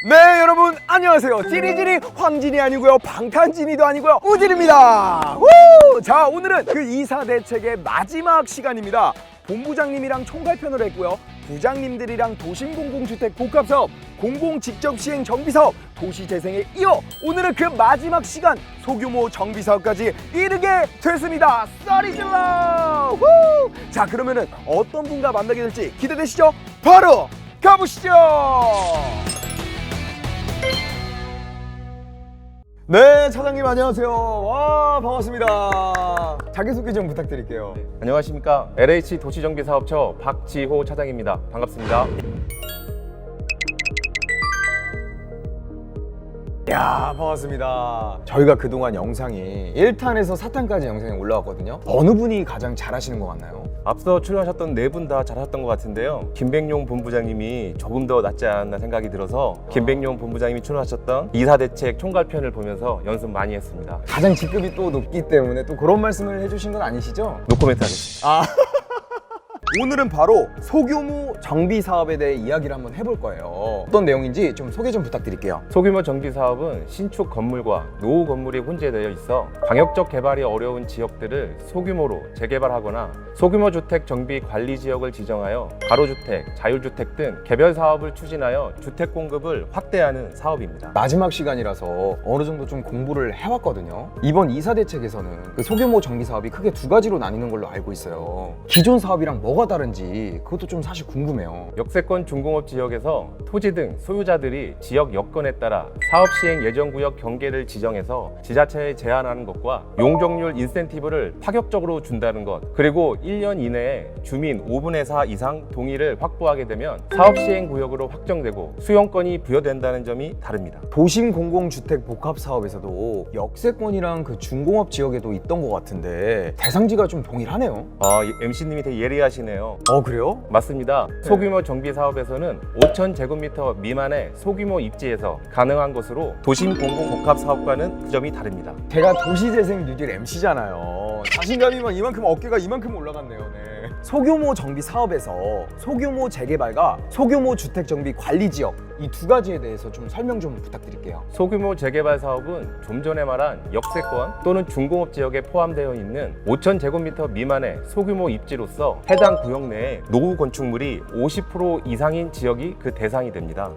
네, 여러분 안녕하세요. 찌리찌리 황진이 아니고요, 방탄진이도 아니고요, 우진입니다. 우! 자, 오늘은 그 이사 대책의 마지막 시간입니다. 본부장님이랑 총괄편을 했고요, 부장님들이랑 도심공공주택 복합사업, 공공직접시행 정비사업, 도시재생에 이어 오늘은 그 마지막 시간 소규모 정비사업까지 이르게 됐습니다. 쏘리 질러! 후! 자, 그러면은 어떤 분과 만나게 될지 기대되시죠? 바로 가보시죠. 네, 차장님 안녕하세요. 와, 반갑습니다. 자기소개 좀 부탁드릴게요. 안녕하십니까. LH 도시정비사업처 박지호 차장입니다. 반갑습니다. 이야, 반갑습니다. 저희가 그동안 영상이 1탄에서 4탄까지 영상이 올라왔거든요. 어느 분이 가장 잘하시는 것 같나요? 앞서 출연하셨던 네 분 다 잘하셨던 것 같은데요. 김백용 본부장님이 조금 더 낫지 않았나 생각이 들어서 김백용 본부장님이 출연하셨던 이사대책 총괄편을 보면서 연습 많이 했습니다. 가장 직급이 또 높기 때문에 또 그런 말씀을 해주신 건 아니시죠? 노코멘트 하겠습니다. 오늘은 바로 소규모 정비 사업에 대해 이야기를 한번 해볼 거예요. 어떤 내용인지 좀 소개 좀 부탁드릴게요. 소규모 정비사업은 신축 건물과 노후 건물이 혼재되어 있어 광역적 개발이 어려운 지역들을 소규모로 재개발하거나 소규모 주택 정비 관리 지역을 지정하여 가로주택, 자율주택 등 개별 사업을 추진하여 주택 공급을 확대하는 사업입니다. 마지막 시간이라서 어느 정도 좀 공부를 해왔거든요. 이번 이사 대책에서는 그 소규모 정비 사업이 크게 두 가지로 나뉘는 걸로 알고 있어요. 기존 사업이랑 뭐가 다른지 그것도 좀 사실 궁금해요. 역세권 중공업 지역에서 토지 등 소유자들이 지역 여건에 따라 사업 시행 예정구역 경계를 지정해서 지자체에 제한하는 것과 용적률 인센티브를 파격적으로 준다는 것, 그리고 1년 이내에 주민 5분의 4 이상 동의를 확보하게 되면 사업 시행 구역으로 확정되고 수용권이 부여된다는 점이 다릅니다. 도심 공공주택 복합 사업에서도 역세권이랑 그 중공업 지역에도 있던 것 같은데 대상지가 좀 동일하네요. MC님이 되게 예리하시네요. 그래요? 맞습니다. 소규모 정비 사업에서는 5,000제곱미터 미만의 소규모 입지에서 가능한 것으로 도심 공공 복합 사업과는 그 점이 다릅니다. 제가 도시재생 뉴딜 MC잖아요. 자신감이면 이만큼 어깨가 이만큼 올라갔네요. 네. 소규모 정비 사업에서 소규모 재개발과 소규모 주택 정비 관리 지역 이 두 가지에 대해서 좀 설명 좀 부탁드릴게요. 소규모 재개발 사업은 좀 전에 말한 역세권 또는 중공업 지역에 포함되어 있는 5,000제곱미터 미만의 소규모 입지로서 해당 구역 내에 노후 건축물이 50% 이상인 지역이 그 대상이 됩니다.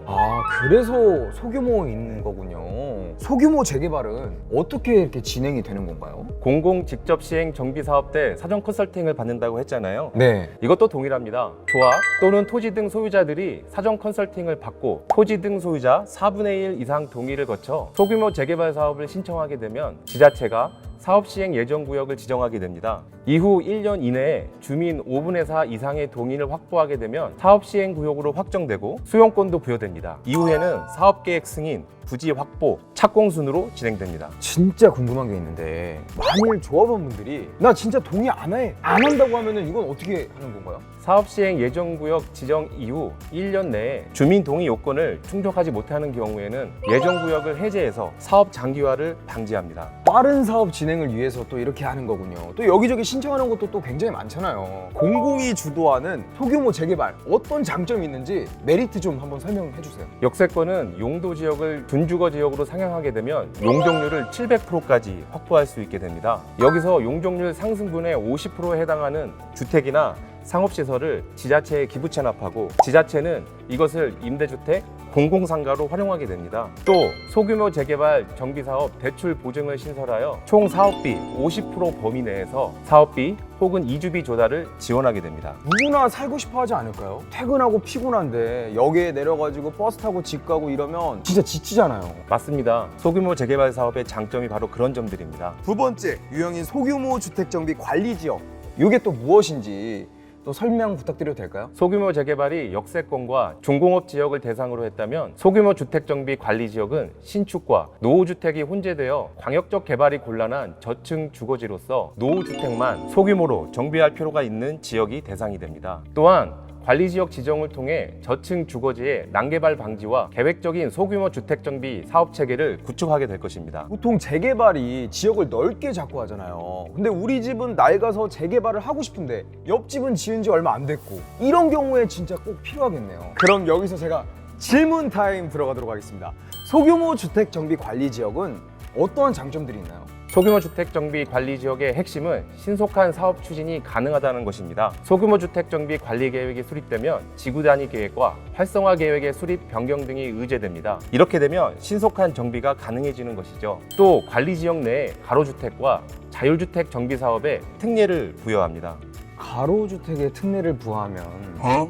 그래서 소규모 있는 거군요. 소규모 재개발은 어떻게 이렇게 진행이 되는 건가요? 공공 직접 시행 정비 사업 때 사전 컨설팅을 받는다고 했잖아요. 네. 이것도 동일합니다. 조합 또는 토지 등 소유자들이 사전 컨설팅을 받고 토지 등 소유자 4분의 1 이상 동의를 거쳐 소규모 재개발 사업을 신청하게 되면 지자체가 사업 시행 예정 구역을 지정하게 됩니다. 이후 1년 이내에 주민 5분의 4 이상의 동의를 확보하게 되면 사업 시행 구역으로 확정되고 수용권도 부여됩니다. 이후에는 사업 계획 승인, 부지 확보, 착공 순으로 진행됩니다. 진짜 궁금한 게 있는데 만일 조합원분들이 나 진짜 동의 안 한다고 하면은 이건 어떻게 하는 건가요? 사업 시행 예정 구역 지정 이후 1년 내에 주민 동의 요건을 충족하지 못하는 경우에는 예정 구역을 해제해서 사업 장기화를 방지합니다. 빠른 사업 진행을 위해서 또 이렇게 하는 거군요. 또 여기저기 신청하는 것도 또 굉장히 많잖아요. 공공이 주도하는 소규모 재개발 어떤 장점이 있는지 메리트 좀 한번 설명해 주세요. 역세권은 용도 지역을 준주거 지역으로 상향하게 되면 용적률을 700%까지 확보할 수 있게 됩니다. 여기서 용적률 상승분의 50%에 해당하는 주택이나 상업시설을 지자체에 기부 체납하고 지자체는 이것을 임대주택, 공공상가로 활용하게 됩니다. 또 소규모 재개발 정비사업 대출 보증을 신설하여 총 사업비 50% 범위 내에서 사업비 혹은 이주비 조달을 지원하게 됩니다. 누구나 살고 싶어 하지 않을까요? 퇴근하고 피곤한데 역에 내려가지고 버스 타고 집 가고 이러면 진짜 지치잖아요. 맞습니다. 소규모 재개발 사업의 장점이 바로 그런 점들입니다. 두 번째 유형인 소규모 주택 정비 관리 지역, 이게 또 무엇인지 또 설명 부탁드려도 될까요? 소규모 재개발이 역세권과 중공업 지역을 대상으로 했다면 소규모 주택정비 관리 지역은 신축과 노후주택이 혼재되어 광역적 개발이 곤란한 저층 주거지로서 노후주택만 소규모로 정비할 필요가 있는 지역이 대상이 됩니다. 또한 관리지역 지정을 통해 저층 주거지의 난개발 방지와 계획적인 소규모 주택정비 사업체계를 구축하게 될 것입니다. 보통 재개발이 지역을 넓게 잡고 하잖아요. 근데 우리 집은 낡아서 재개발을 하고 싶은데 옆집은 지은 지 얼마 안 됐고, 이런 경우에 진짜 꼭 필요하겠네요. 그럼 여기서 제가 질문 타임 들어가도록 하겠습니다. 소규모 주택 정비 관리 지역은 어떠한 장점들이 있나요? 소규모 주택 정비 관리 지역의 핵심은 신속한 사업 추진이 가능하다는 것입니다. 소규모 주택 정비 관리 계획이 수립되면 지구 단위 계획과 활성화 계획의 수립 변경 등이 의제됩니다. 이렇게 되면 신속한 정비가 가능해지는 것이죠. 또 관리 지역 내에 가로주택과 자율주택 정비 사업에 특례를 부여합니다. 가로주택에 특례를 부여하면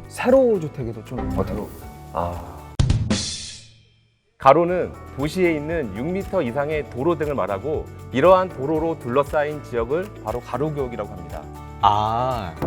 세로주택에도 좀 어떻게? 가로는 도시에 있는 6m 이상의 도로 등을 말하고 이러한 도로로 둘러싸인 지역을 바로 가로구역이라고 합니다.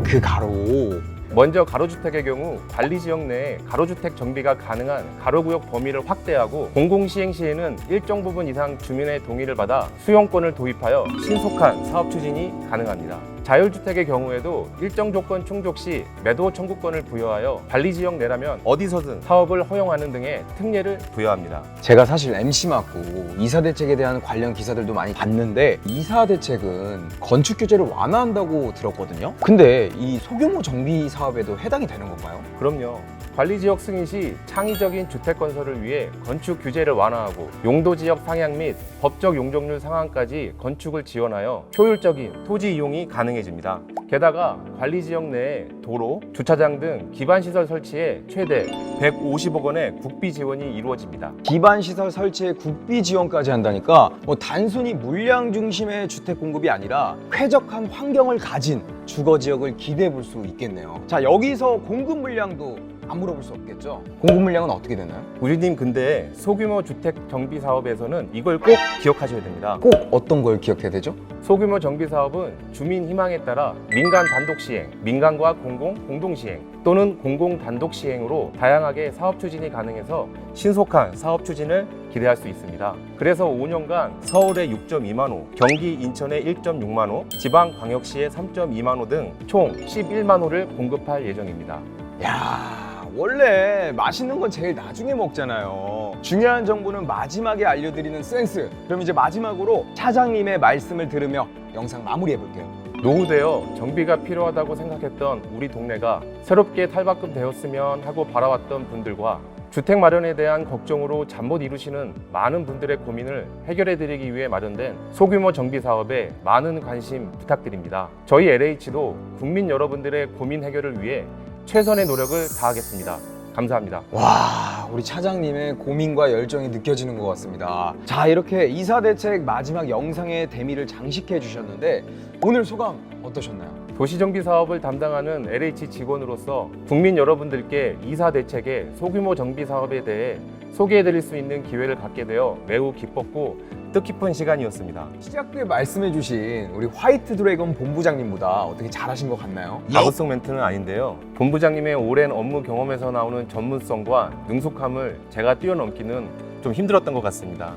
그 가로. 먼저 가로주택의 경우 관리지역 내에 가로주택 정비가 가능한 가로구역 범위를 확대하고 공공시행 시에는 일정 부분 이상 주민의 동의를 받아 수용권을 도입하여 신속한 사업 추진이 가능합니다. 자율주택의 경우에도 일정 조건 충족 시 매도 청구권을 부여하여 관리지역 내라면 어디서든 사업을 허용하는 등의 특례를 부여합니다. 제가 사실 MC 맡고 이사대책에 대한 관련 기사들도 많이 봤는데 이사대책은 건축 규제를 완화한다고 들었거든요. 근데 이 소규모 정비 사업에도 해당이 되는 건가요? 그럼요. 관리지역 승인 시 창의적인 주택 건설을 위해 건축 규제를 완화하고 용도지역 상향 및 법적 용적률 상한까지 건축을 지원하여 효율적인 토지 이용이 가능해집니다. 게다가 관리지역 내에 도로, 주차장 등 기반시설 설치에 최대 150억 원의 국비 지원이 이루어집니다. 기반시설 설치에 국비 지원까지 한다니까 단순히 물량 중심의 주택 공급이 아니라 쾌적한 환경을 가진 주거지역을 기대해 볼 수 있겠네요. 자, 여기서 공급 물량도 안 물어볼 수 없겠죠? 공급 물량은 어떻게 되나요? 우주님, 근데 소규모 주택 정비 사업에서는 이걸 꼭 기억하셔야 됩니다. 꼭 어떤 걸 기억해야 되죠? 소규모 정비 사업은 주민 희망에 따라 민간 단독 시행, 민간과 공동 시행 또는 공공 단독 시행으로 다양하게 사업 추진이 가능해서 신속한 사업 추진을 기대할 수 있습니다. 그래서 5년간 서울에 6.2만 호, 경기 인천에 1.6만 호, 지방 광역시에 3.2만 호 등 총 11만 호를 공급할 예정입니다. 야, 원래 맛있는 건 제일 나중에 먹잖아요. 중요한 정보는 마지막에 알려드리는 센스. 그럼 이제 마지막으로 차장님의 말씀을 들으며 영상 마무리해 볼게요. 노후되어 정비가 필요하다고 생각했던 우리 동네가 새롭게 탈바꿈 되었으면 하고 바라왔던 분들과 주택 마련에 대한 걱정으로 잠 못 이루시는 많은 분들의 고민을 해결해드리기 위해 마련된 소규모 정비 사업에 많은 관심 부탁드립니다. 저희 LH도 국민 여러분들의 고민 해결을 위해 최선의 노력을 다하겠습니다. 감사합니다. 와, 우리 차장님의 고민과 열정이 느껴지는 것 같습니다. 자, 이렇게 이사대책 마지막 영상의 대미를 장식해 주셨는데 오늘 소감 어떠셨나요? 도시정비 사업을 담당하는 LH 직원으로서 국민 여러분들께 이사 대책의 소규모 정비 사업에 대해 소개해드릴 수 있는 기회를 갖게 되어 매우 기뻤고 뜻깊은 시간이었습니다. 시작 때 말씀해주신 우리 화이트 드래곤 본부장님보다 어떻게 잘하신 것 같나요? 가급성 멘트는 아닌데요. 본부장님의 오랜 업무 경험에서 나오는 전문성과 능숙함을 제가 뛰어넘기는 좀 힘들었던 것 같습니다.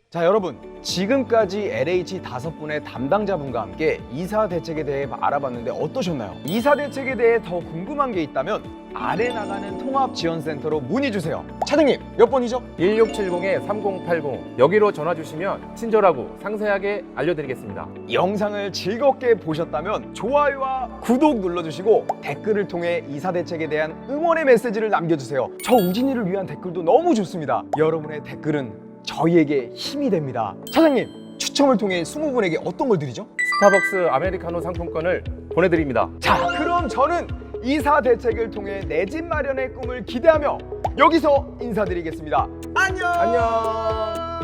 자, 여러분, 지금까지 LH 5분의 담당자분과 함께 이사 대책에 대해 알아봤는데 어떠셨나요? 이사 대책에 대해 더 궁금한 게 있다면 아래 나가는 통합지원센터로 문의주세요. 차장님, 몇 번이죠? 1670-3080 여기로 전화 주시면 친절하고 상세하게 알려드리겠습니다. 영상을 즐겁게 보셨다면 좋아요와 구독 눌러주시고 댓글을 통해 이사 대책에 대한 응원의 메시지를 남겨주세요. 저 우진이를 위한 댓글도 너무 좋습니다. 여러분의 댓글은 저희에게 힘이 됩니다. 차장님, 추첨을 통해 20분에게 어떤 걸 드리죠? 스타벅스 아메리카노 상품권을 보내드립니다. 자, 그럼 저는 이사 대책을 통해 내 집 마련의 꿈을 기대하며 여기서 인사드리겠습니다. 안녕!